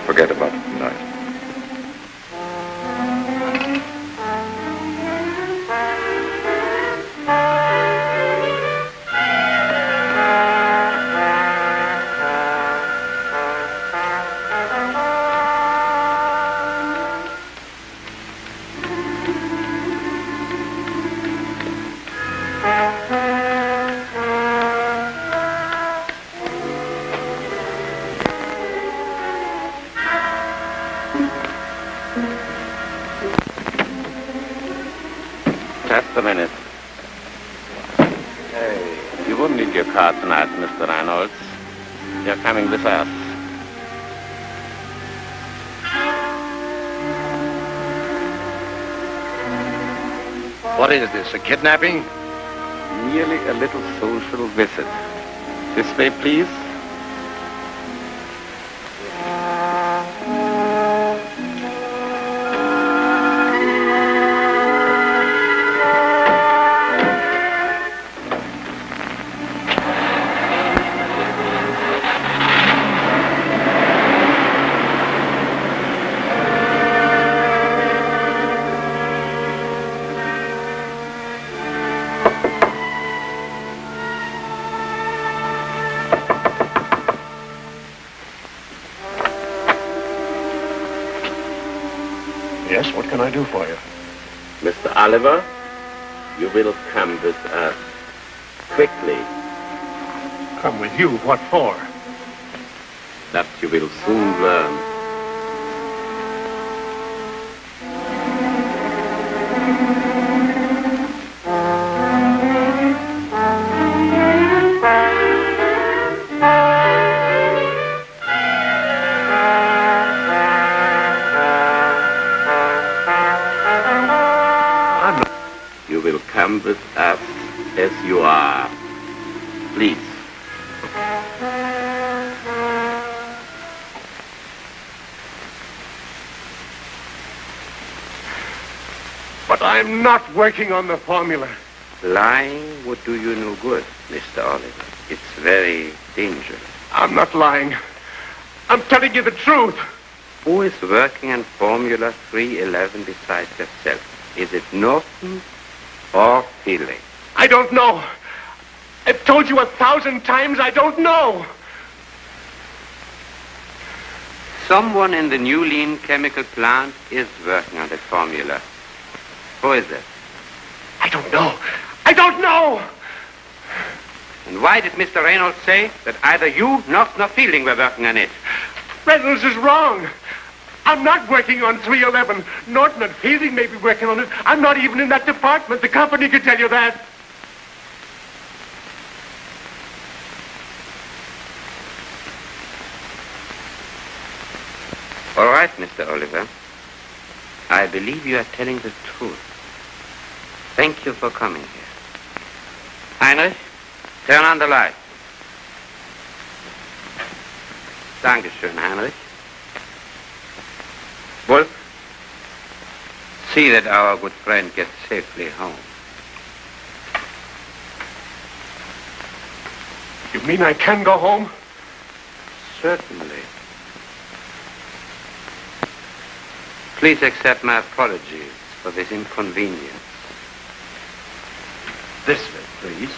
Forget about it tonight. Just a minute. Hey, you wouldn't need your car tonight, Mr. Reynolds. You're coming with us. What is this, a kidnapping? Merely a little social visit. This way, please. Yes, what can I do for you? Mr. Oliver, you will come with us. Quickly. Come with you? What for? That you will soon learn. You will come with us as you are. Please. But I'm not working on the formula. Lying would do you no good, Mr. Oliver. It's very dangerous. I'm not lying. I'm telling you the truth. Who is working on Formula 311 besides yourself? Is it Norton or Whalen? I don't know. I've told you 1,000 times I don't know. Someone in the Whalen chemical plant is working on the formula. Who is it? I don't know. I don't know. And why did Mr. Reynolds say that either you, Norton, or Whalen were working on it? Reynolds is wrong. I'm not working on 311. Norton and Whalen may be working on it. I'm not even in that department. The company can tell you that. All right, Mr. Oliver. I believe you are telling the truth. Thank you for coming here. Heinrich, turn on the light. Dankeschön, Heinrich. Wolf, see that our good friend gets safely home. You mean I can go home? Certainly. Please accept my apologies for this inconvenience. This way, please.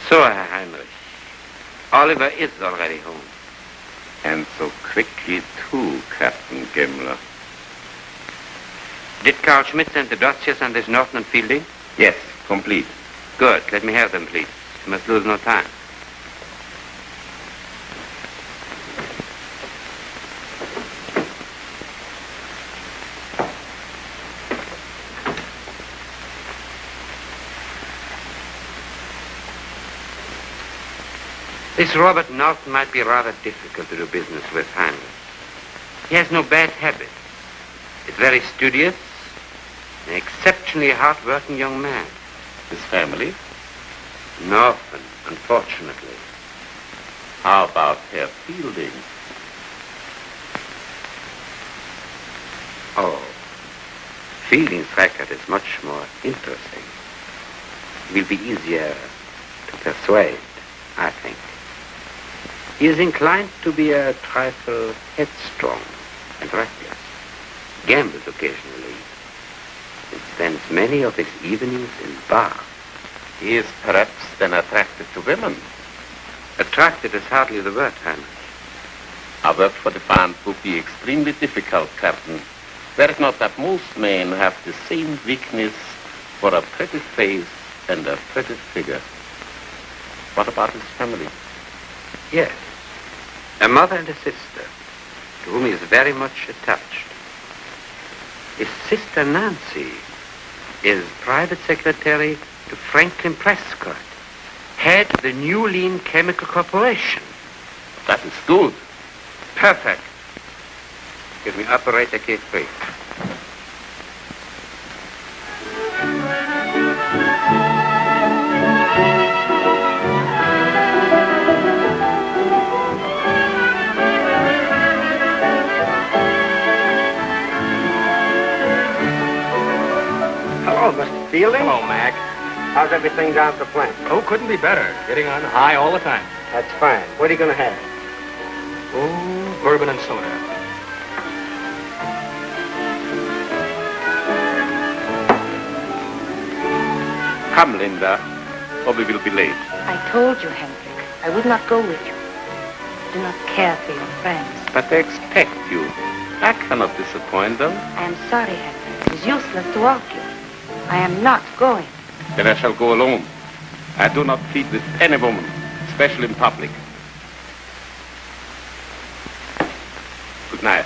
So, Herr Heinrich, Oliver is already home. And so quickly, too, Captain Gemmler. Did Carl Schmidt send the dossiers on this Norton and Fielding? Yes, complete. Good. Let me have them, please. You must lose no time. This Robert Norton might be rather difficult to do business with, Heinrich. He has no bad habits. He's very studious, an exceptionally hard-working young man. His family? Norton, unfortunately. How about Herr Fielding? Oh, Fielding's record is much more interesting. Will be easier to persuade, I think. He is inclined to be a trifle headstrong and reckless. Gambles occasionally, and spends many of his evenings in bars. He is perhaps then attracted to women. Attracted is hardly the word, Heinrich. Our work for the band would be extremely difficult, Captain. Were it not that most men have the same weakness for a pretty face and a pretty figure. What about his family? Yes. A mother and a sister, to whom he is very much attached. His sister Nancy is private secretary to Franklin Prescott, head of the New Lean Chemical Corporation. That is good. Perfect. Give me operator K3. Hello, Mr. Fielding. Hello, Mac. How's everything down at the plant? Oh, couldn't be better. Getting on high all the time. That's fine. What are you going to have? Oh, bourbon and soda. Come, Linda, or we will be late. I told you, Hendrik, I would not go with you. I do not care for your friends. But they expect you. I cannot disappoint them. I am sorry, Hendrik. It is useless to argue. I am not going. Then I shall go alone. I do not feed with any woman, especially in public. Good night.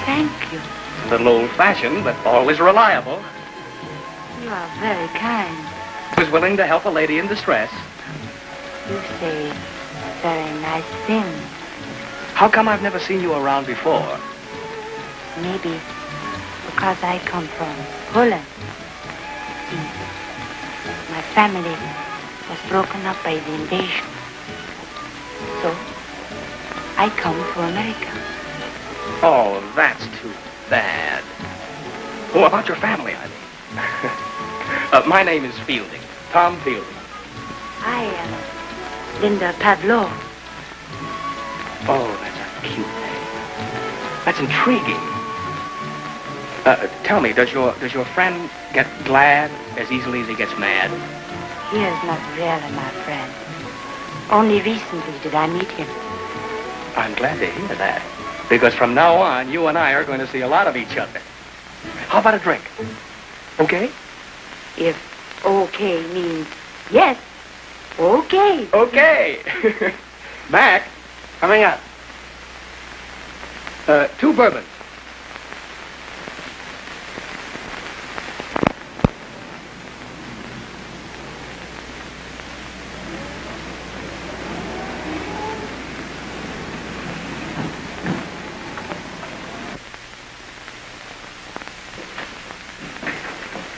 Thank you. A little old-fashioned, but always reliable. You are very kind. Was willing to help a lady in distress. You say very nice things. How come I've never seen you around before? Maybe because I come from Poland. See, my family was broken up by the invasion. So, I come to America. Oh, that's too bad. Oh, about your family, I mean. My name is Fielding. Tom Fielding. I am Linda Pavlov. Oh, that's a cute name. That's intriguing. Tell me, does your friend get glad as easily as he gets mad? He is not really my friend. Only recently did I meet him. I'm glad to hear that. Because from now on, you and I are going to see a lot of each other. How about a drink? Okay? If okay means yes, okay. Okay. Mac, coming up. 2 bourbons.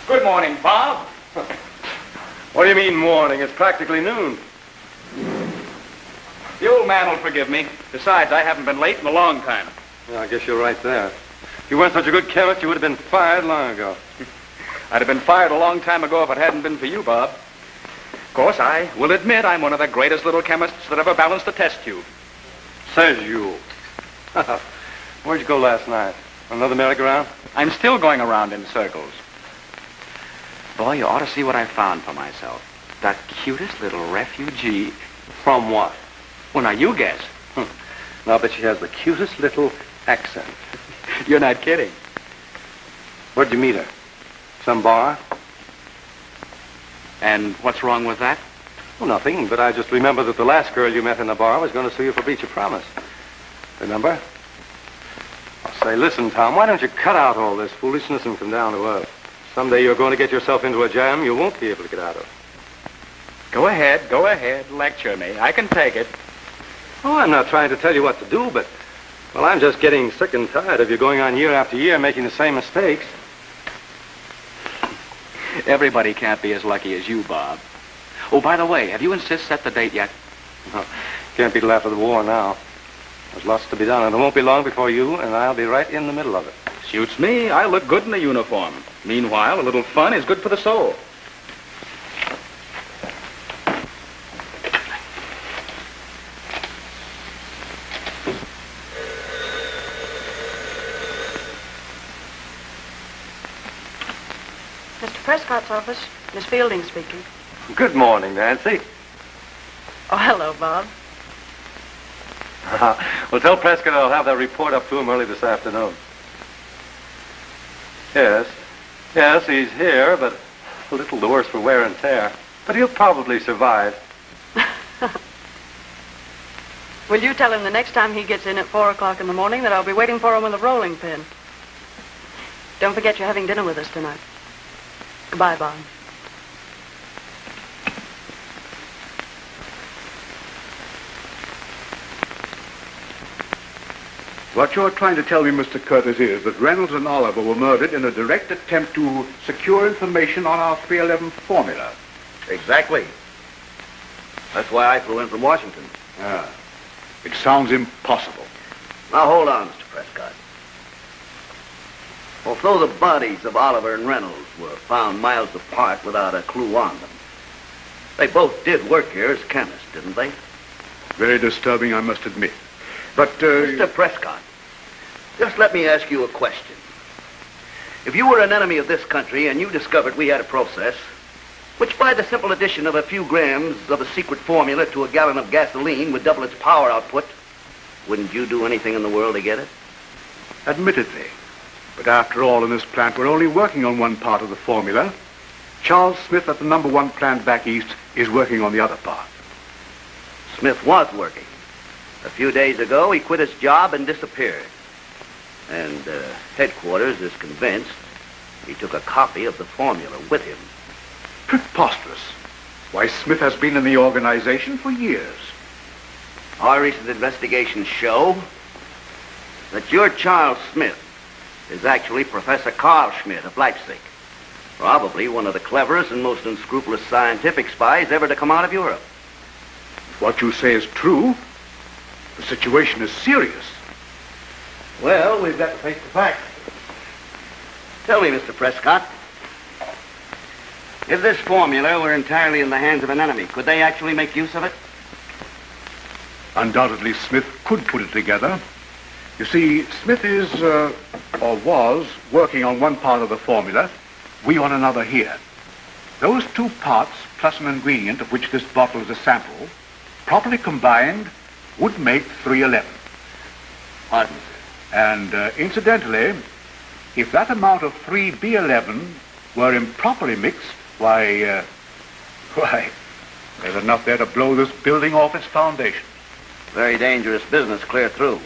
Good morning, Bob. What do you mean morning? It's practically noon. The old man will forgive me. Besides, I haven't been late in a long time. Yeah, I guess you're right there. If you weren't such a good chemist, you would have been fired long ago. I'd have been fired a long time ago if it hadn't been for you, Bob. Of course, I will admit I'm one of the greatest little chemists that ever balanced a test tube. Says you. Where'd you go last night? Another merry-go-round? I'm still going around in circles. Boy, you ought to see what I found for myself. The cutest little refugee. From what? Well, now you guess. And I'll bet she has the cutest little accent. You're not kidding. Where'd you meet her? Some bar? And what's wrong with that? Well, nothing, but I just remember that the last girl you met in the bar was going to sue you for breach of promise. Remember? I'll say, listen, Tom, why don't you cut out all this foolishness and come down to earth? Someday you're going to get yourself into a jam you won't be able to get out of. Go ahead, lecture me. I can take it. Oh, I'm not trying to tell you what to do, but, well, I'm just getting sick and tired of you going on year after year making the same mistakes. Everybody can't be as lucky as you, Bob. Oh, by the way, have you and Sis set the date yet? No, can't be till after the war now. There's lots to be done, and it won't be long before you and I'll be right in the middle of it. Suits me. I look good in a uniform. Meanwhile, a little fun is good for the soul. Mr. Prescott's office. Miss Fielding speaking. Good morning, Nancy. Oh, hello, Bob. Well, tell Prescott I'll have that report up to him early this afternoon. Yes, he's here, but a little the worse for wear and tear. But he'll probably survive. Will you tell him the next time he gets in at 4 o'clock in the morning that I'll be waiting for him with a rolling pin? Don't forget you're having dinner with us tonight. Goodbye, Bob. What you're trying to tell me, Mr. Curtis, is that Reynolds and Oliver were murdered in a direct attempt to secure information on our 311 formula. Exactly. That's why I flew in from Washington. Ah, it sounds impossible. Now, hold on, Mr. Prescott. Although the bodies of Oliver and Reynolds were found miles apart without a clue on them, they both did work here as chemists, didn't they? Very disturbing, I must admit. But, Mr. Prescott, just let me ask you a question. If you were an enemy of this country and you discovered we had a process which by the simple addition of a few grams of a secret formula to a gallon of gasoline would double its power output, wouldn't you do anything in the world to get it? admittedly. But after all, in this plant, we're only working on one part of the formula. Charles Smith at the #1 plant back east is working on the other part. Smith was working. A few days ago, he quit his job and disappeared. And headquarters is convinced he took a copy of the formula with him. Preposterous. Why, Smith has been in the organization for years. Our recent investigations show that your Charles Smith is actually Professor Carl Schmidt of Leipzig. Probably one of the cleverest and most unscrupulous scientific spies ever to come out of Europe. If what you say is true, the situation is serious. Well, we've got to face the facts. Tell me, Mr. Prescott, if this formula were entirely in the hands of an enemy, could they actually make use of it? Undoubtedly, Smith could put it together. You see, Smith is, or was, working on one part of the formula, we on another here. Those two parts, plus an ingredient of which this bottle is a sample, properly combined, would make 311. Pardon? And incidentally, if that amount of 3B11 were improperly mixed, why, there's enough there to blow this building off its foundation. Very dangerous business clear through.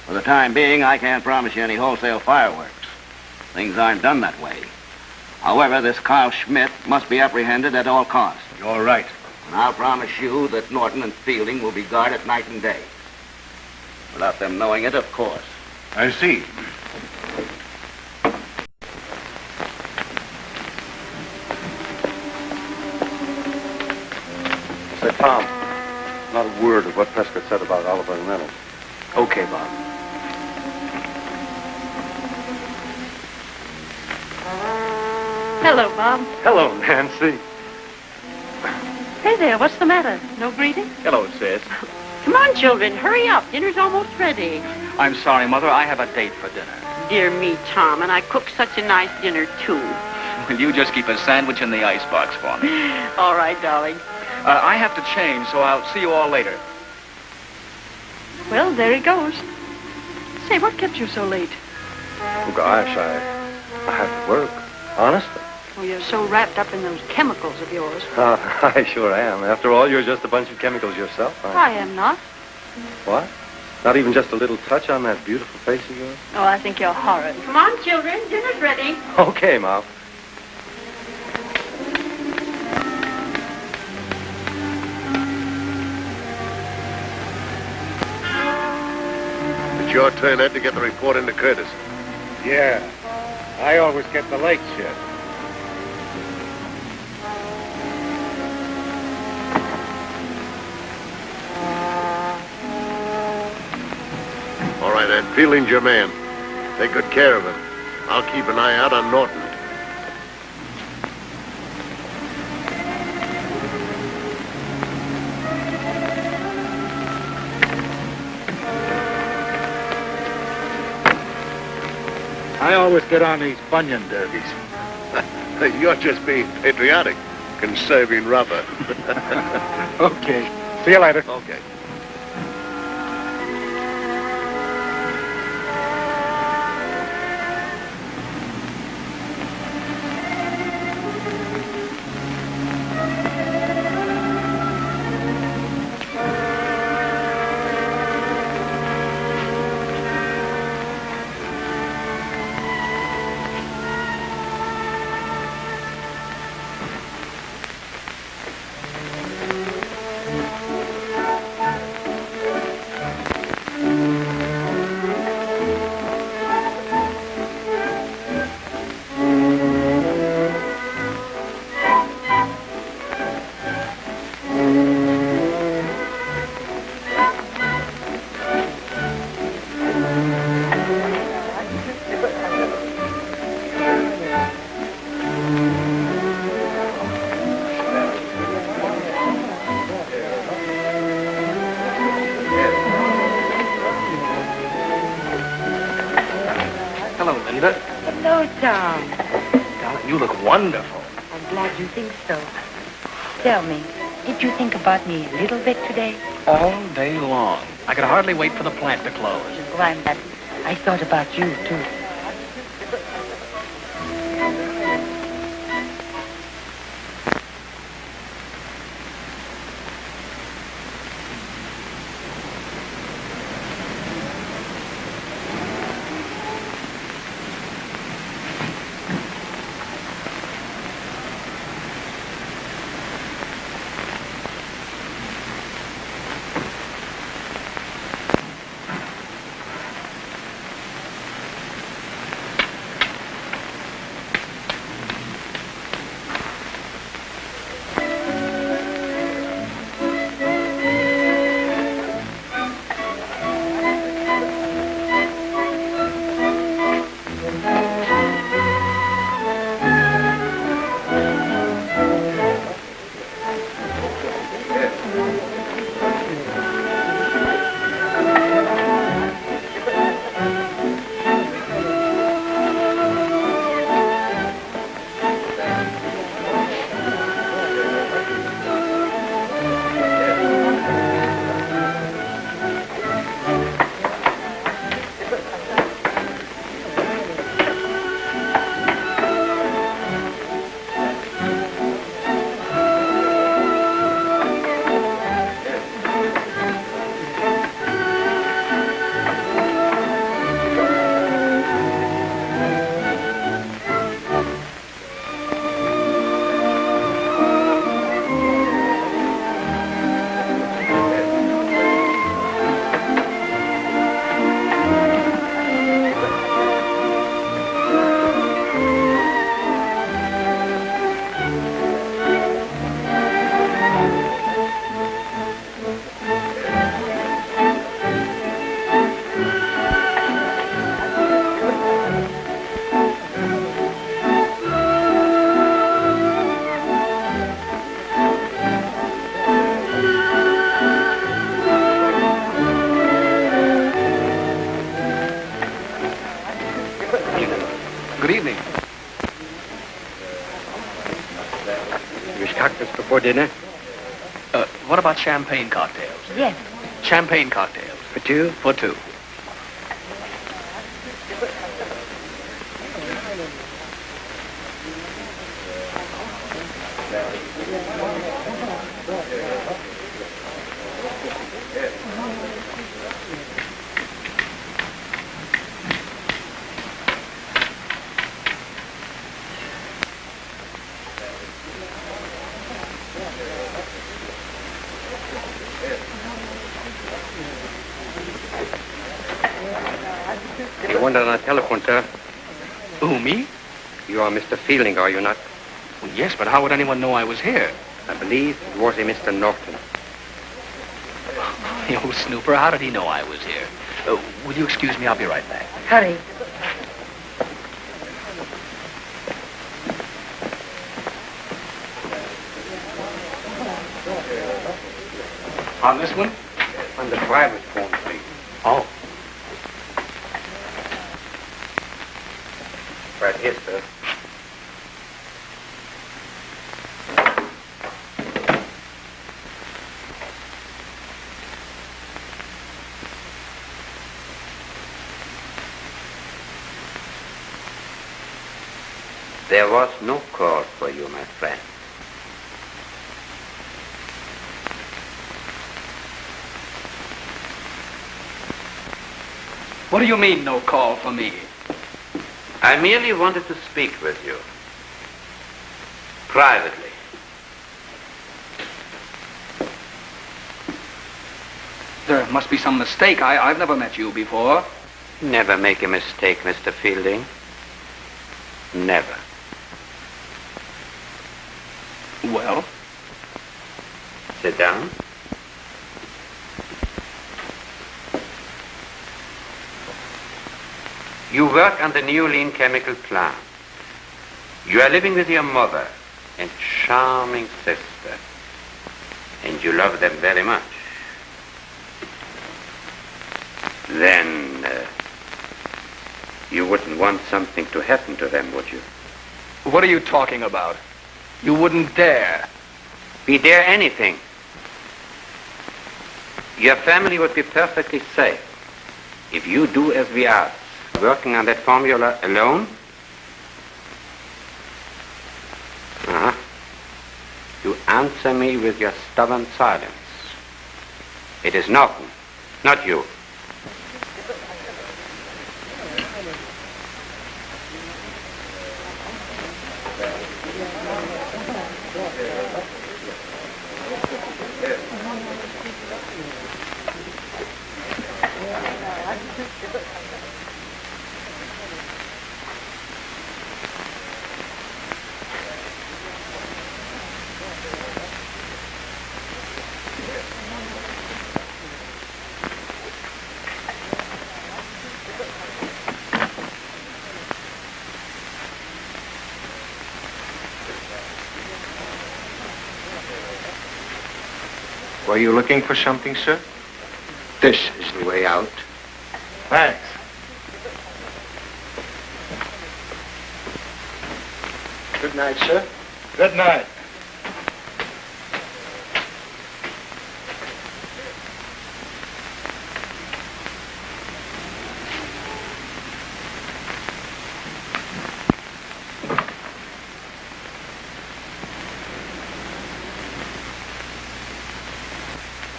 For the time being, I can't promise you any wholesale fireworks. Things aren't done that way. However, this Carl Schmidt must be apprehended at all costs. You're right. And I'll promise you that Norton and Fielding will be guarded night and day. Without them knowing it, of course. I see. Say, Tom, not a word of what Prescott said about Oliver and Reynolds. Okay, Bob. Hello, Bob. Hello, Nancy. Hey there, what's the matter? No greeting? Hello, sis. Come on, children, hurry up. Dinner's almost ready. I'm sorry, Mother. I have a date for dinner. Dear me, Tom, and I cooked such a nice dinner, too. Will you just keep a sandwich in the icebox for me? All right, darling. I have to change, so I'll see you all later. Well, there he goes. Say, what kept you so late? Oh, gosh, I have to work. Honestly. Oh, you're so wrapped up in those chemicals of yours. I sure am. After all, you're just a bunch of chemicals yourself. I am not. What? Not even just a little touch on that beautiful face of yours? Oh, I think you're horrid. Come on, children. Dinner's ready. Okay, Mom. It's your turn, Ed, to get the report into Curtis. Yeah. I always get the late shift. All right, Ed. Fielding's your man. Take good care of him. I'll keep an eye out on Norton. I always get on these bunion derbies. You're just being patriotic, conserving rubber. Okay. See you later. Okay. Hello, Tom. Darling, you look wonderful. I'm glad you think so. Tell me, did you think about me a little bit today? All day long. I could hardly wait for the plant to close. Oh, I'm glad. I thought about you, too. Good evening. You wish cocktails before dinner? What about champagne cocktails? Yes. Champagne cocktails. For two? For two. You wanted on the telephone, sir. Who, me? You are Mr. Fielding, are you not? Well, yes, but how would anyone know I was here? I believe it was a Mr. Norton. You old snooper, how did he know I was here? Will you excuse me? I'll be right back. Hurry. On this one? On the private phone, please. Oh. Right here, sir. There was no call for you, my friend. What do you mean, no call for me? I merely wanted to speak with you. Privately. There must be some mistake. I've never met you before. Never make a mistake, Mr. Fielding. Never. Well? Sit down. You work on the New Lean chemical plant. You are living with your mother and charming sister. And you love them very much. Then, you wouldn't want something to happen to them, would you? What are you talking about? You wouldn't dare. We dare anything. Your family would be perfectly safe if you do as we ask. Working on that formula alone? Uh-huh. You answer me with your stubborn silence. It is Norton, not you. Were you looking for something, sir? This is the way out. Thanks. Good night, sir. Good night.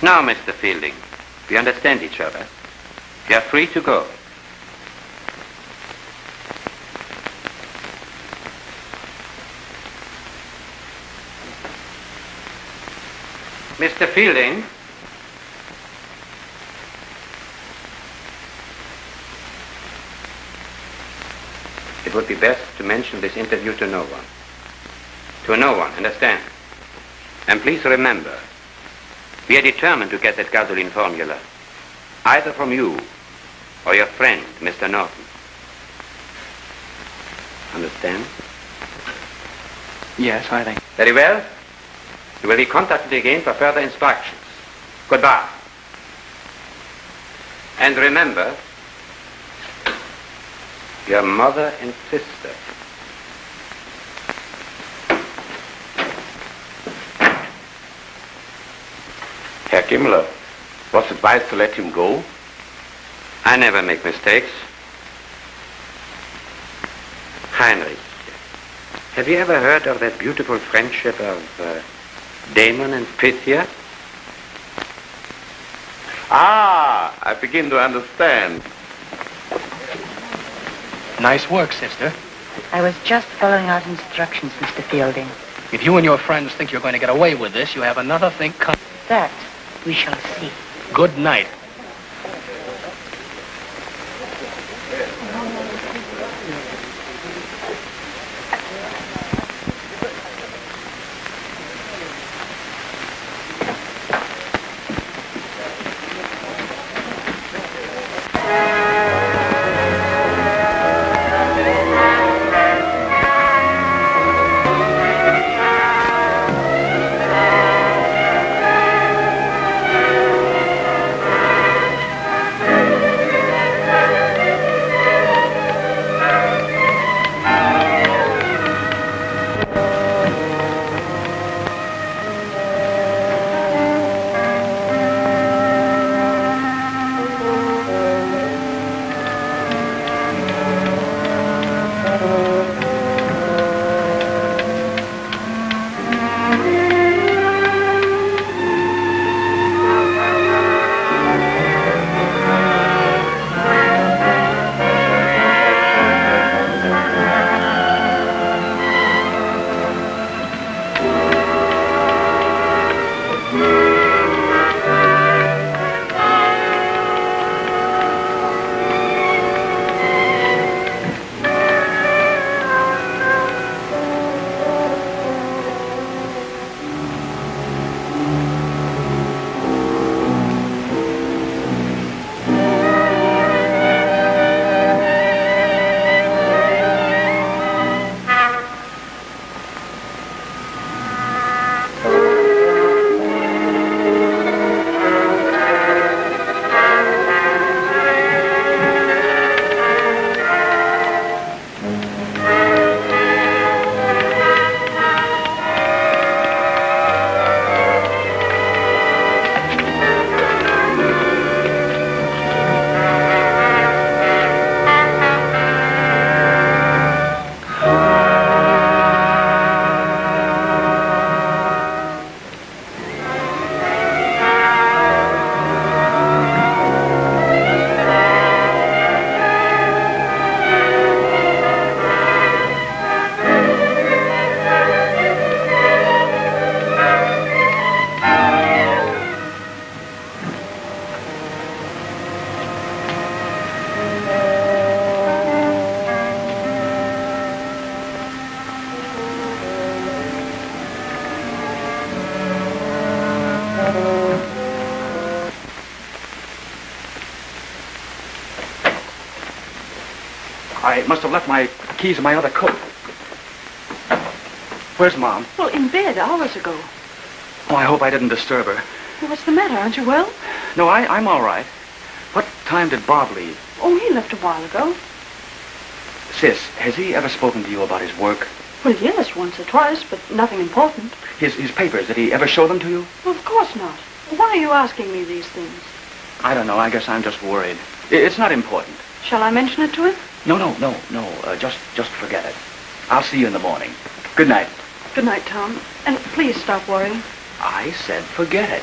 Now, Mr. Fielding, we understand each other. You are free to go. Mr. Fielding? It would be best to mention this interview to no one. To no one, understand? And please remember, we are determined to get that gasoline formula, either from you or your friend, Mr. Norton. Understand? Yes, I think. Very well. You will be contacted again for further instructions. Goodbye. And remember, your mother and sister. Herr Gemmler, was advised to let him go? I never make mistakes. Heinrich, have you ever heard of that beautiful friendship of Damon and Pythia? Ah, I begin to understand. Nice work, sister. I was just following out instructions, Mr. Fielding. If you and your friends think you're going to get away with this, you have another thing coming. That we shall see. Good night. I must have left my keys in my other coat. Where's Mom? Well, in bed hours ago. Oh, I hope I didn't disturb her. Well, what's the matter? Aren't you well? No, I'm all right. What time did Bob leave? Oh, he left a while ago. Sis, has he ever spoken to you about his work? Well, yes, once or twice, but nothing important. His papers, did he ever show them to you? Well, of course not. Why are you asking me these things? I don't know. I guess I'm just worried. It's not important. Shall I mention it to him? No. Just forget it. I'll see you in the morning. Good night. Good night, Tom. And please stop worrying. I said forget it.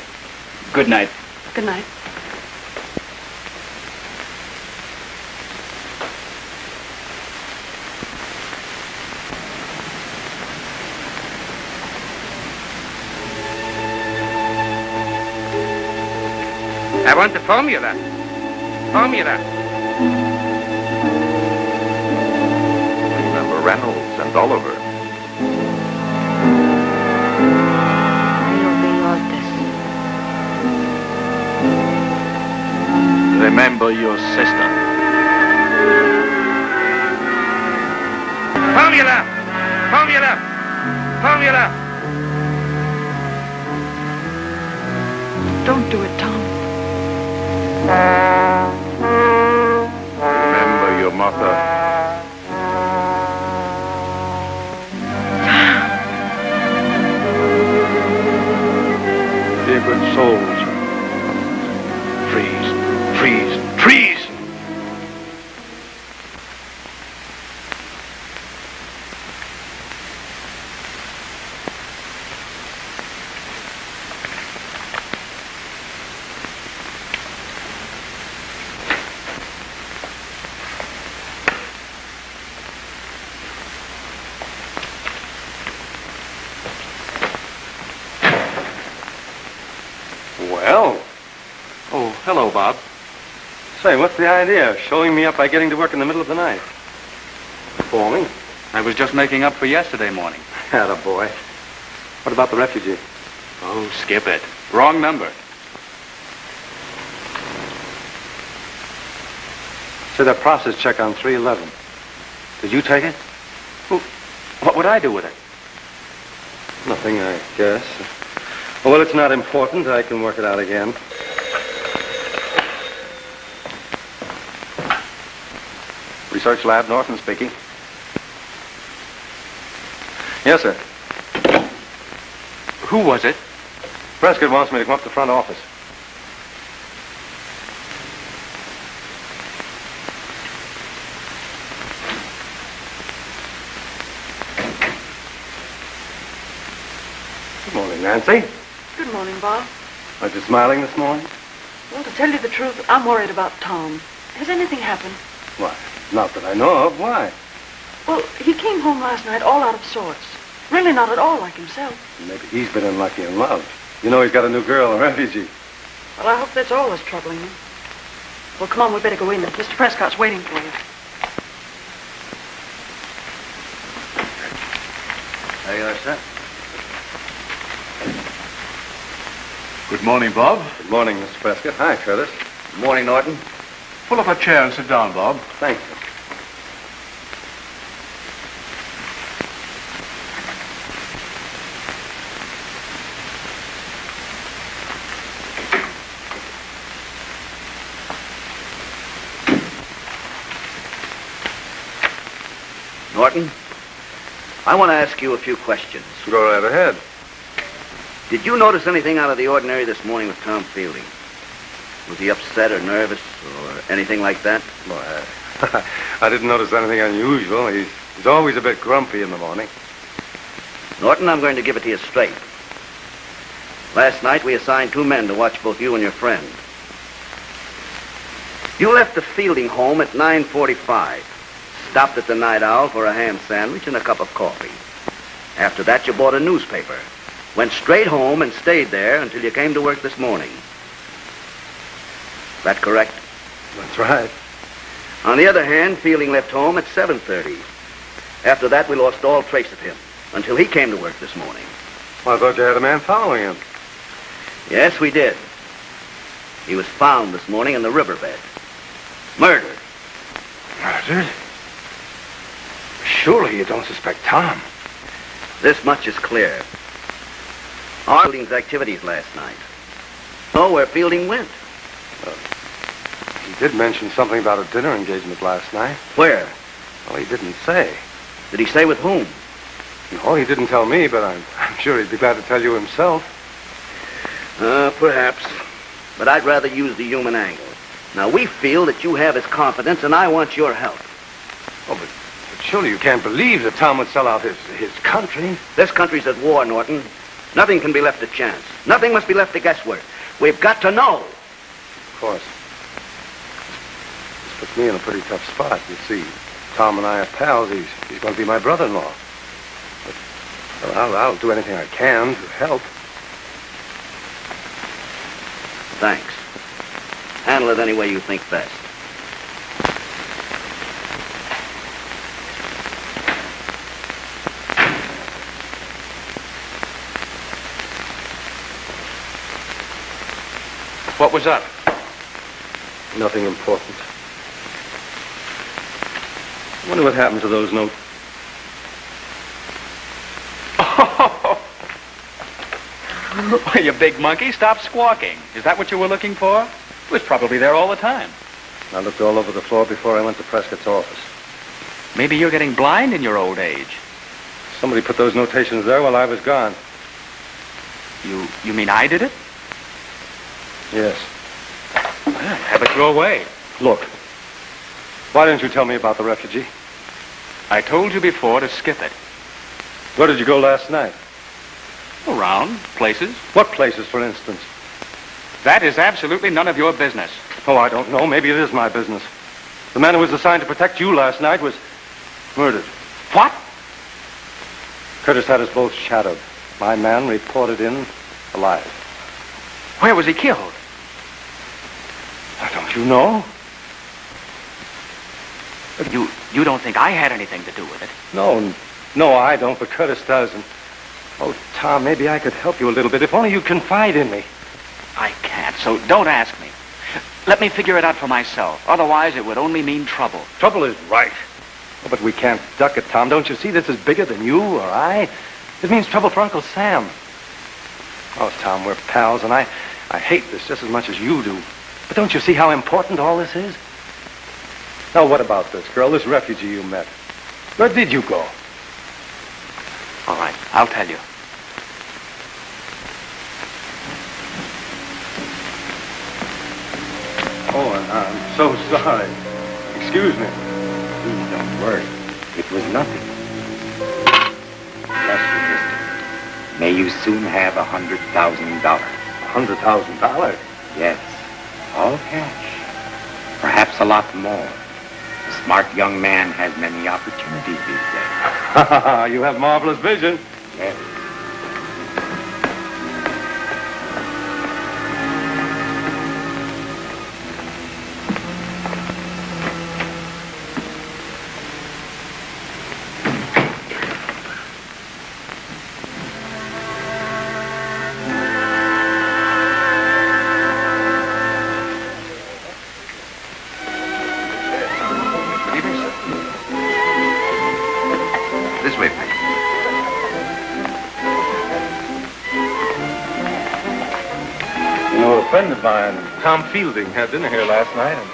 Good night. Good night. I want the formula. Formula. Remember Reynolds and Oliver. I'll obey orders. Remember your sister. Formula. Formula. Formula. Don't do it, Tom. Remember your mother. Dear good souls. Trees. Hello, Bob. Say, what's the idea of showing me up by getting to work in the middle of the night? Performing? I was just making up for yesterday morning. Attaboy. What about the refugee? Oh, skip it. Wrong number. Say, that process check on 311. Did you take it? Well, what would I do with it? Nothing, I guess. Well, it's not important. I can work it out again. Research Lab, Norton speaking. Yes, sir. Who was it? Prescott wants me to come up to the front office. Good morning, Nancy. Good morning, Bob. Aren't you smiling this morning? Well, to tell you the truth, I'm worried about Tom. Has anything happened? Why, not that I know of. Why? Well, he came home last night all out of sorts. Really not at all like himself. Maybe he's been unlucky in love. You know he's got a new girl, a refugee. Well, I hope that's all that's troubling him. Well, come on, we better go in. Mr. Prescott's waiting for you. There you are, sir. Good morning, Bob. Good morning, Mr. Prescott. Hi, Curtis. Good morning, Norton. Pull up a chair and sit down, Bob. Thank you. Norton, I want to ask you a few questions. Go right ahead. Did you notice anything out of the ordinary this morning with Tom Fielding? Was he upset or nervous or anything like that? Well, I didn't notice anything unusual. He's always a bit grumpy in the morning. Norton, I'm going to give it to you straight. Last night we assigned 2 men to watch both you and your friend. You left the Fielding home at 9:45. Stopped at the Night Owl for a ham sandwich and a cup of coffee. After that, you bought a newspaper. Went straight home and stayed there until you came to work this morning. Is that correct? That's right. On the other hand, Fielding left home at 7:30. After that, we lost all trace of him until he came to work this morning. Well, I thought you had a man following him. Yes, we did. He was found this morning in the riverbed. Murdered. Murdered? Surely you don't suspect Tom. This much is clear. Our Fielding's activities last night. Know where Fielding went. He did mention something about a dinner engagement last night. Where? Well, he didn't say. Did he say with whom? No, he didn't tell me, but I'm sure he'd be glad to tell you himself. Perhaps. But I'd rather use the human angle. Now, we feel that you have his confidence, and I want your help. Oh, but surely you can't believe that Tom would sell out his country. This country's at war, Norton. Nothing can be left to chance. Nothing must be left to guesswork. We've got to know. Of course. This puts me in a pretty tough spot. You see, Tom and I are pals. He's going to be my brother-in-law. But I'll do anything I can to help. Thanks. Handle it any way you think best. What was up? Nothing important. I wonder what happened to those notes. Well, you big monkey, stop squawking. Is that what you were looking for? It was probably there all the time. I looked all over the floor before I went to Prescott's office. Maybe you're getting blind in your old age. Somebody put those notations there while I was gone. You mean I did it? Yes. Well, have it your way. Look, why didn't you tell me about the refugee? I told you before to skip it. Where did you go last night? Around, places. What places, for instance? That is absolutely none of your business. Oh, I don't know. Maybe it is my business. The man who was assigned to protect you last night was murdered. What? Curtis had us both shadowed. My man reported in alive. Where was he killed? you know? You don't think I had anything to do with it? No, I don't, but Curtis does. And, oh, Tom, maybe I could help you a little bit. If only you'd confide in me. I can't, so don't ask me. Let me figure it out for myself. Otherwise, it would only mean trouble. Trouble is right. Oh, but we can't duck it, Tom. Don't you see this is bigger than you or I? It means trouble for Uncle Sam. Oh, Tom, we're pals, and I hate this just as much as you do. But don't you see how important all this is? Now, what about this girl, this refugee you met? Where did you go? All right, I'll tell you. Oh, I'm so sorry. Excuse me. Please don't worry. It was nothing. Bless you, mister. May you soon have $100,000. $100,000? Yes. All cash. Perhaps a lot more. A smart young man has many opportunities these days. You have marvelous vision. Yes. This way, please. You know, a friend of mine, Tom Fielding, had dinner here last night, and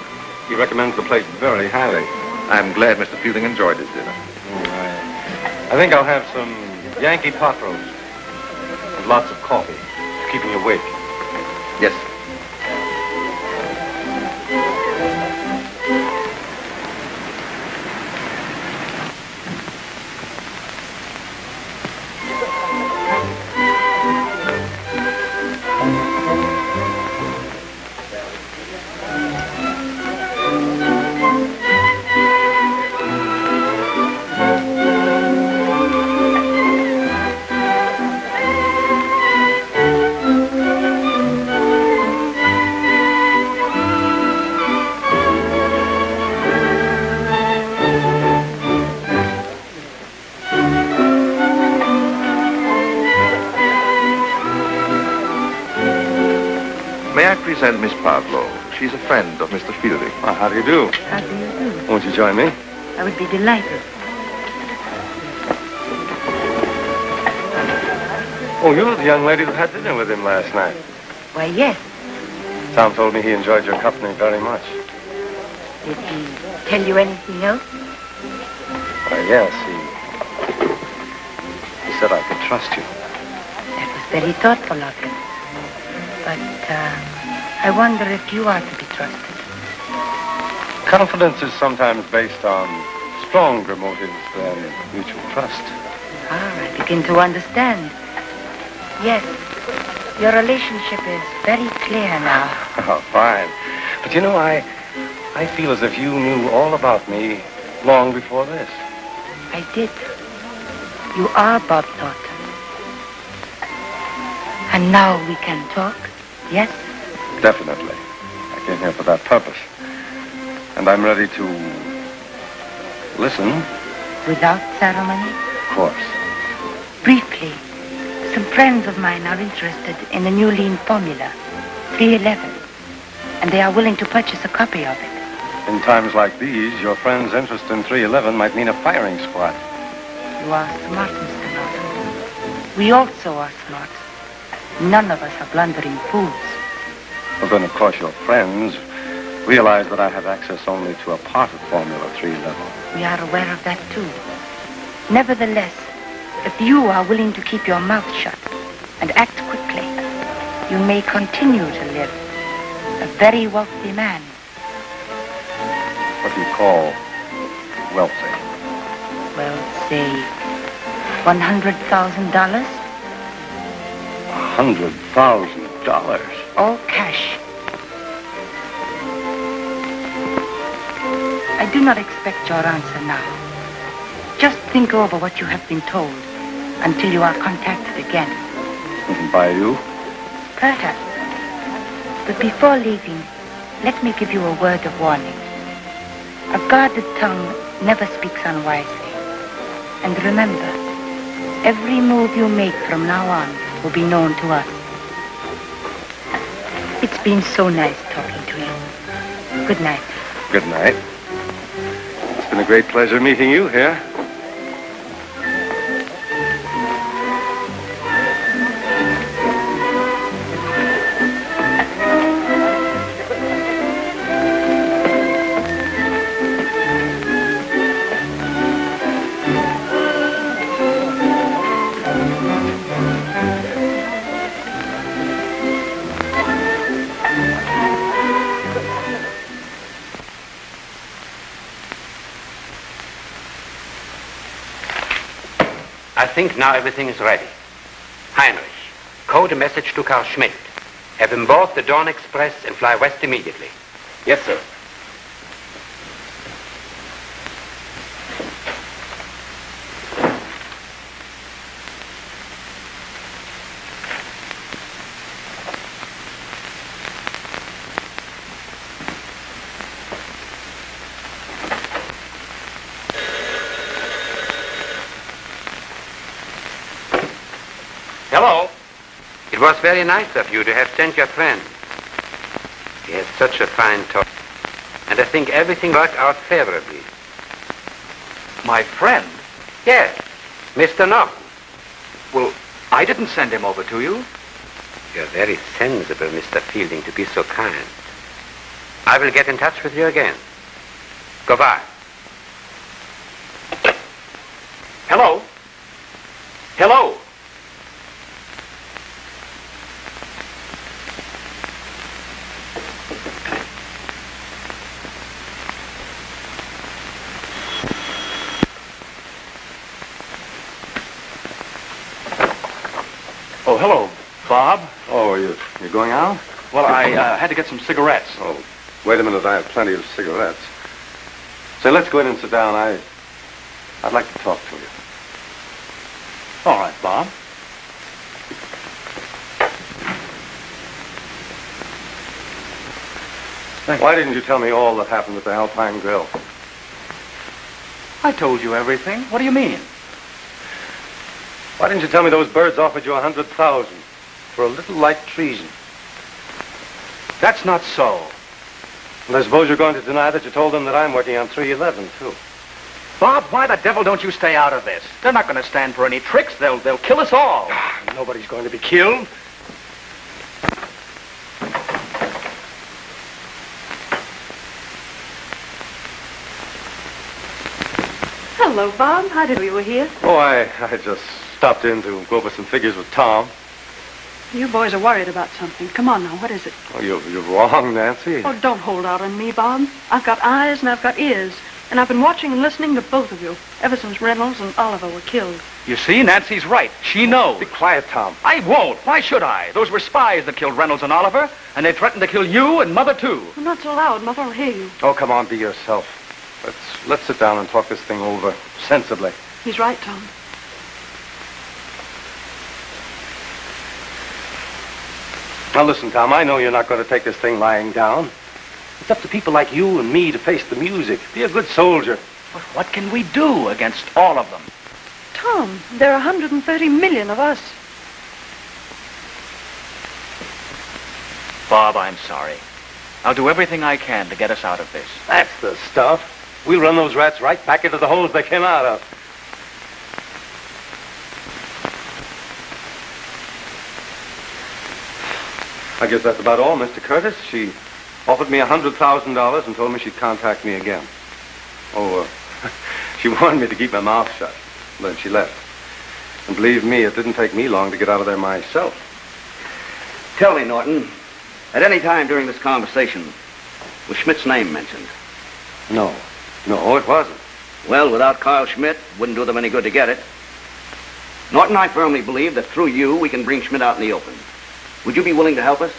he recommends the place very highly. I'm glad Mr. Fielding enjoyed his dinner. I think I'll have some Yankee pot roast and lots of coffee. It's keeping you awake. Yes. May I present Miss Pavlo? She's a friend of Mr. Fielding. Well, how do you do? How do you do? Won't you join me? I would be delighted. Oh, you're the young lady that had dinner with him last night. Why, yes. Tom told me he enjoyed your company very much. Did he tell you anything else? Yes, he said I could trust you. That was very thoughtful of him. But I wonder if you are to be trusted. Confidence is sometimes based on stronger motives than mutual trust. I begin to understand. Yes, your relationship is very clear now. Oh, fine. But you know, I feel as if you knew all about me long before this. I did. You are Bob Norton. And now we can talk, yes? Definitely. I came here for that purpose. And I'm ready to listen. Without ceremony? Of course. Briefly, some friends of mine are interested in the new lean formula, 311. And they are willing to purchase a copy of it. In times like these, your friend's interest in 311 might mean a firing squad. You are smart, Mr. Norton. We also are smart. None of us are blundering fools. Well, then, of course, your friends realize that I have access only to a part of Formula 311. We are aware of that, too. Nevertheless, if you are willing to keep your mouth shut and act quickly, you may continue to live a very wealthy man. What do you call wealthy? Well, say $100,000? $100,000? All cash. I do not expect your answer now. Just think over what you have been told until you are contacted again. By you? Perhaps. But before leaving, let me give you a word of warning. A guarded tongue never speaks unwisely. And remember, every move you make from now on will be known to us. It's been so nice talking to you. Good night. Good night. It's been a great pleasure meeting you here. I think now everything is ready. Heinrich, code a message to Carl Schmidt. Have him board the Dawn Express and fly west immediately. Yes, sir. Hello. It was very nice of you to have sent your friend. He has such a fine talk. And I think everything worked out favorably. My friend? Yes, Mr. Norton. Well, I didn't send him over to you. You're very sensible, Mr. Fielding, to be so kind. I will get in touch with you again. Goodbye. Hello? Hello? Oh, hello, Bob. Oh, you're going out? Well, I had to get some cigarettes. Oh, wait a minute. I have plenty of cigarettes. Say, let's go in and sit down. I'd like to talk to you. All right, Bob. Why didn't you tell me all that happened at the Alpine Grill? I told you everything. What do you mean? Why didn't you tell me those birds offered you 100,000 for a little light treason? That's not so. And I suppose you're going to deny that you told them that I'm working on 311, too. Bob, why the devil don't you stay out of this? They're not going to stand for any tricks. They'll kill us all. Nobody's going to be killed. Hello, Bob. How did you were here? Oh, I just stopped in to go over some figures with Tom. You boys are worried about something. Come on now, what is it? Oh, you're wrong, Nancy. Oh, don't hold out on me, Bob. I've got eyes and I've got ears. And I've been watching and listening to both of you ever since Reynolds and Oliver were killed. You see, Nancy's right. She knows. Be quiet, Tom. I won't. Why should I? Those were spies that killed Reynolds and Oliver, and they threatened to kill you and Mother, too. Well, not so loud. Mother will hear you. Oh, come on, be yourself. Let's sit down and talk this thing over sensibly. He's right, Tom. Now, listen, Tom, I know you're not going to take this thing lying down. It's up to people like you and me to face the music. Be a good soldier. But what can we do against all of them? Tom, there are 130 million of us. Bob, I'm sorry. I'll do everything I can to get us out of this. That's the stuff. We'll run those rats right back into the holes they came out of. I guess that's about all, Mr. Curtis. She offered me $100,000 and told me she'd contact me again. Oh, she warned me to keep my mouth shut. Then she left. And believe me, it didn't take me long to get out of there myself. Tell me, Norton, at any time during this conversation, was Schmidt's name mentioned? No, it wasn't. Well, without Carl Schmidt, wouldn't do them any good to get it. Norton, I firmly believe that through you, we can bring Schmidt out in the open. Would you be willing to help us?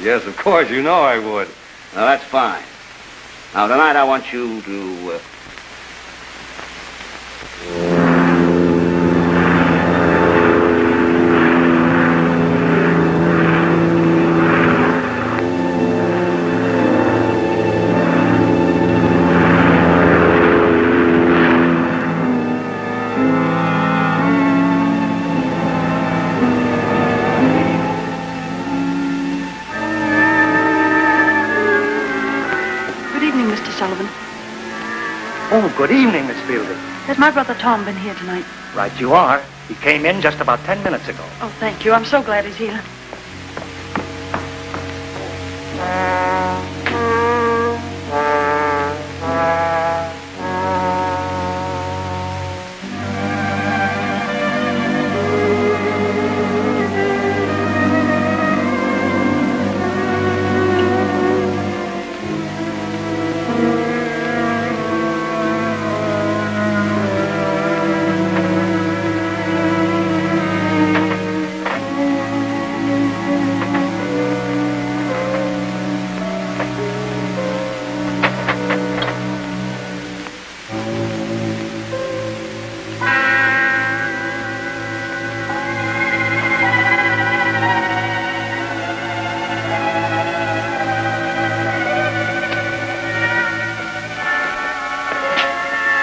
Yes, of course. You know I would. Now, that's fine. Now, tonight I want you to... evening, Mr. Sullivan. Oh, good evening, Miss Fielding. Has my brother Tom been here tonight? Right you are. He came in just about 10 minutes ago. Oh, thank you. I'm so glad he's here.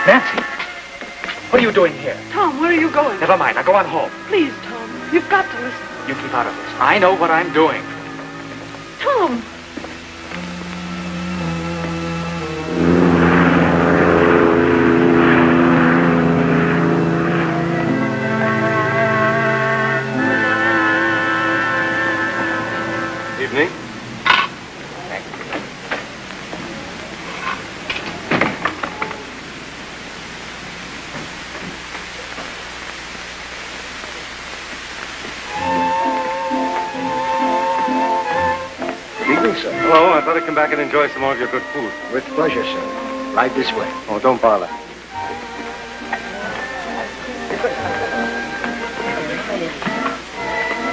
Nancy, what are you doing here? Tom, where are you going? Never mind. Now go on home. Please, Tom. You've got to listen. You keep out of this. I know what I'm doing. Tom! Evening. Evening, sir. Hello, I thought I'd come back and enjoy some more of your good food. With pleasure, sir. Right this way. Oh, don't bother.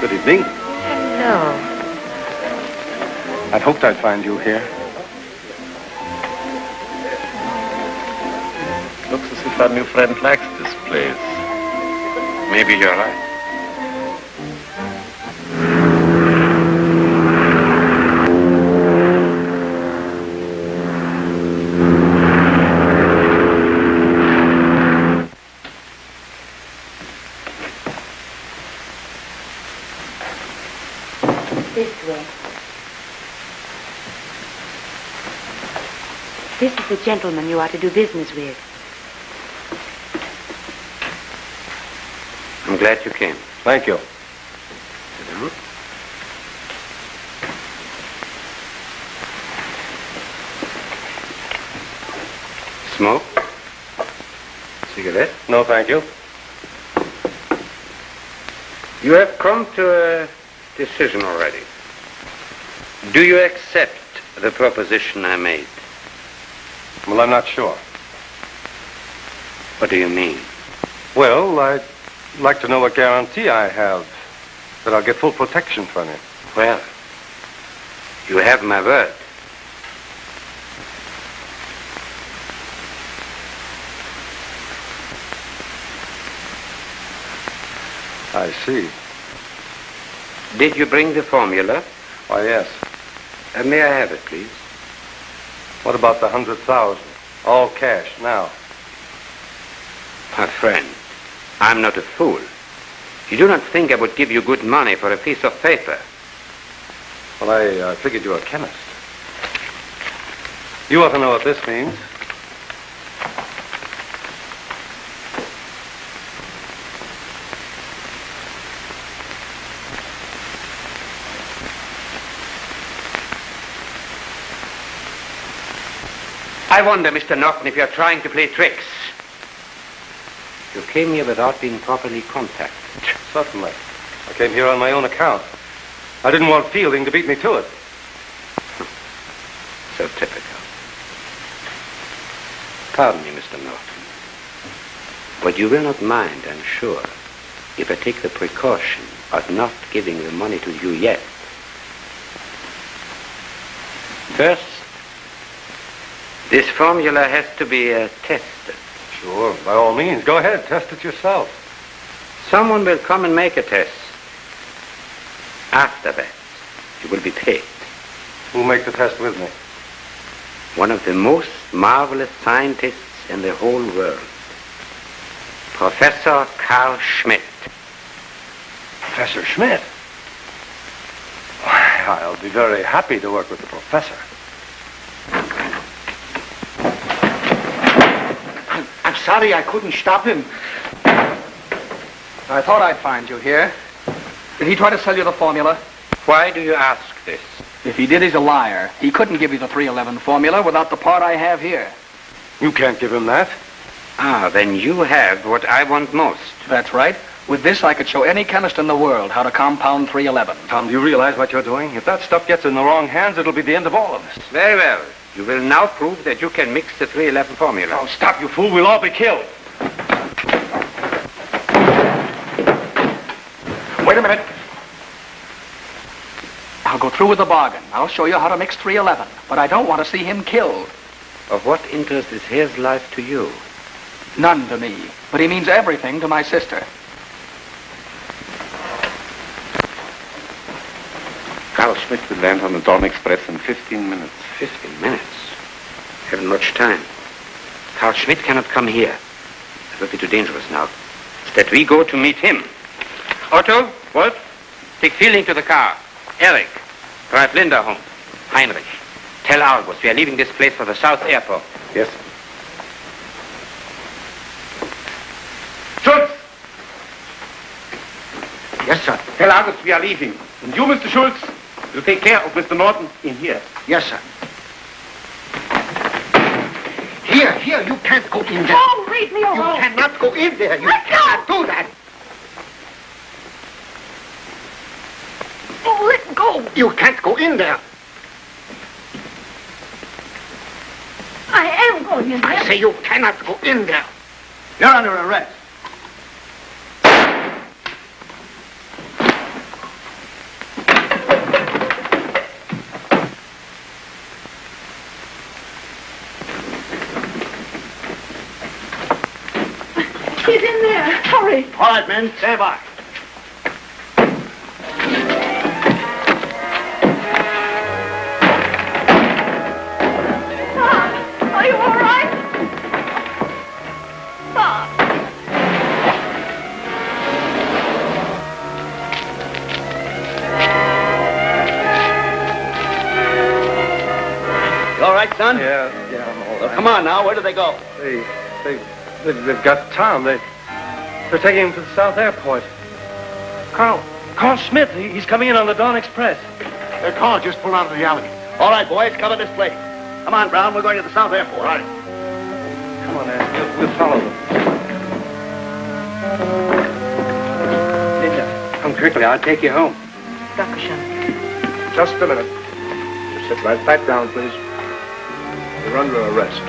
Good evening. Hello. I'd hoped I'd find you here. Looks as if our new friend likes this place. Maybe you're right. This way. This is the gentleman you are to do business with. I'm glad you came. Thank you. Sit down. Smoke? Cigarette? No, thank you. You have come to a decision already. Do you accept the proposition I made? Well, I'm not sure. What do you mean? Well, I'd like to know what guarantee I have that I'll get full protection from you. Well, you have my word. I see. Did you bring the formula? Why, yes. May I have it, please? What about the 100,000? All cash, now. My friend, I'm not a fool. You do not think I would give you good money for a piece of paper? Well, I figured you were a chemist. You ought to know what this means. I wonder, Mr. Norton, if you're trying to play tricks. You came here without being properly contacted. Certainly. I came here on my own account. I didn't want Fielding to beat me to it. So typical. Pardon me, Mr. Norton. But you will not mind, I'm sure, if I take the precaution of not giving the money to you yet. First, this formula has to be tested. Sure, by all means. Go ahead, test it yourself. Someone will come and make a test. After that, you will be paid. Who'll make the test with me? One of the most marvelous scientists in the whole world. Professor Carl Schmidt. Professor Schmidt? Why, I'll be very happy to work with the professor. sorry I couldn't stop him. I thought I'd find you here. Did he try to sell you the formula? Why do you ask this? If he did, he's a liar. He couldn't give you the 311 formula without the part I have here. You can't give him that. Ah, then you have what I want most. That's right. With this, I could show any chemist in the world how to compound 311. Tom, do you realize what you're doing? If that stuff gets in the wrong hands, it'll be the end of all of us. Very well. You will now prove that you can mix the 311 formula. Oh, stop, you fool. We'll all be killed. Wait a minute. I'll go through with the bargain. I'll show you how to mix 311. But I don't want to see him killed. Of what interest is his life to you? None to me. But he means everything to my sister. Carl Schmidt will land on the Dawn Express in 15 minutes. 15 minutes? Haven't much time. Carl Schmidt cannot come here. It will be too dangerous now. Instead, we go to meet him. Otto, Wolf, take Fielding to the car. Eric, drive Linda home. Heinrich, tell Argus we are leaving this place for the South Airport. Yes. Schultz! Yes, sir. Tell Argus we are leaving. And you, Mr. Schultz, will take care of Mr. Norton in here. Yes, sir. Here, you can't go in there. Oh, leave me alone. You cannot go in there. You Let go. cannot do that. Oh, let go. You can't go in there. I am going in there. I say you cannot go in there. You're under arrest. He's in there. Hurry. All right, men, stand by. Bob, are you all right? Bob. You all right, son? Yeah, I'm all Well, right. come on now. Where do they go? They've got Tom. They're taking him to the South Airport. Carl Schmidt, he's coming in on the Dawn Express. Their car just pulled out of the alley. All right, boys, cover this place. Come on, Brown. We're going to the South Airport. Right. Come on, Ed. We'll follow them. Linda, come quickly. I'll take you home. Dankeschön. Just a minute. Just sit right back down, please. You're under arrest.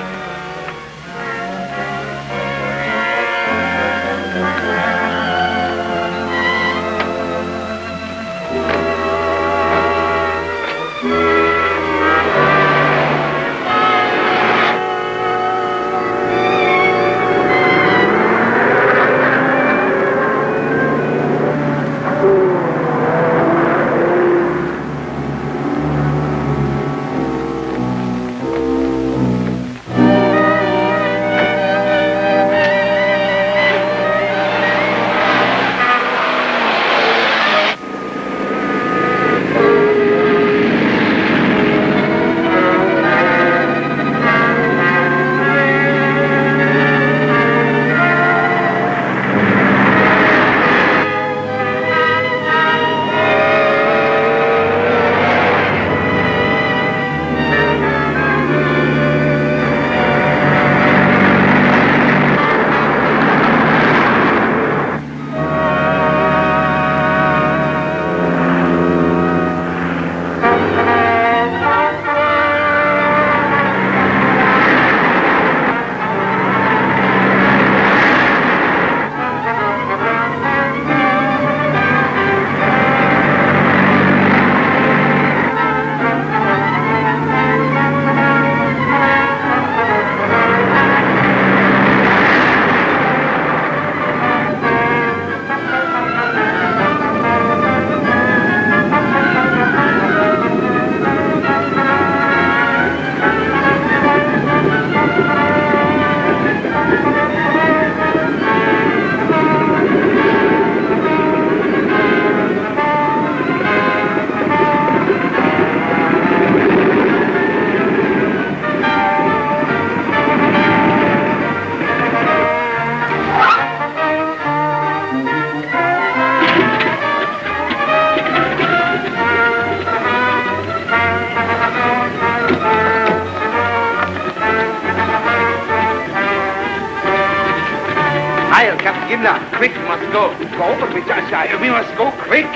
Gemmler, quick, we must go. Go, but we must go quick.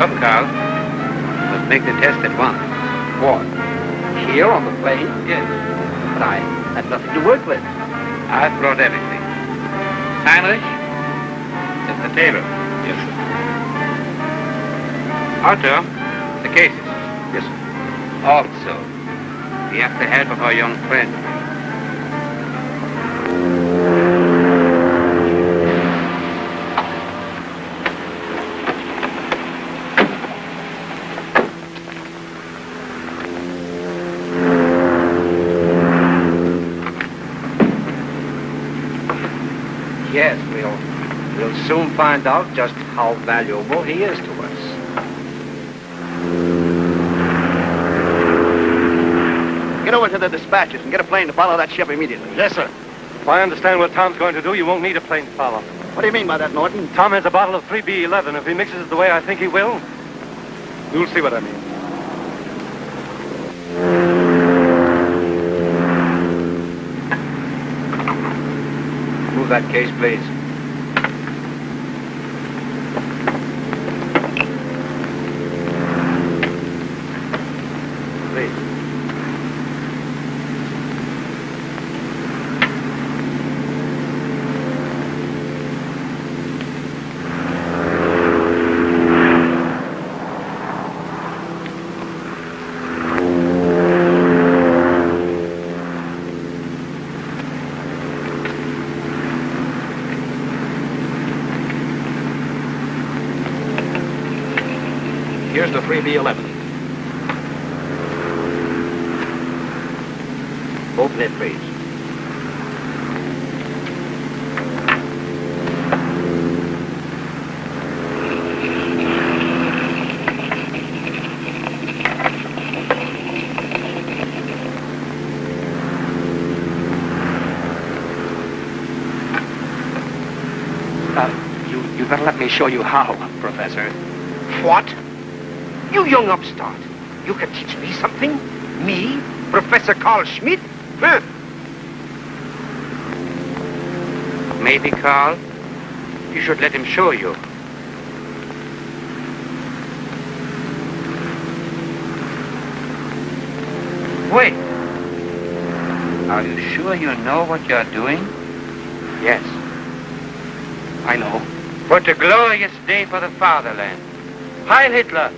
Come, Carl. Let's make the test at once. What? Here on the plane? Yes. But I had nothing to work with. I've brought everything. Heinrich? At the table. Yes, sir. Otto, the cases. Yes, sir. Also, we have the help of our young friend. Yes, we'll soon find out just how valuable he is to us. Get over to the dispatches and get a plane to follow that ship immediately. Yes, sir. If I understand what Tom's going to do, you won't need a plane to follow. What do you mean by that, Norton? Tom has a bottle of 3B11. If he mixes it the way I think he will, you'll see what I mean. Move that case, please. Please. Here's the 3B11. Open it, please. You better let me show you how, Professor. What? You young upstart. You can teach me something? Me? Professor Carl Schmidt? Huh? Maybe, Carl, you should let him show you. Wait. Are you sure you know what you're doing? Yes. I know. What a glorious day for the fatherland. Heil Hitler!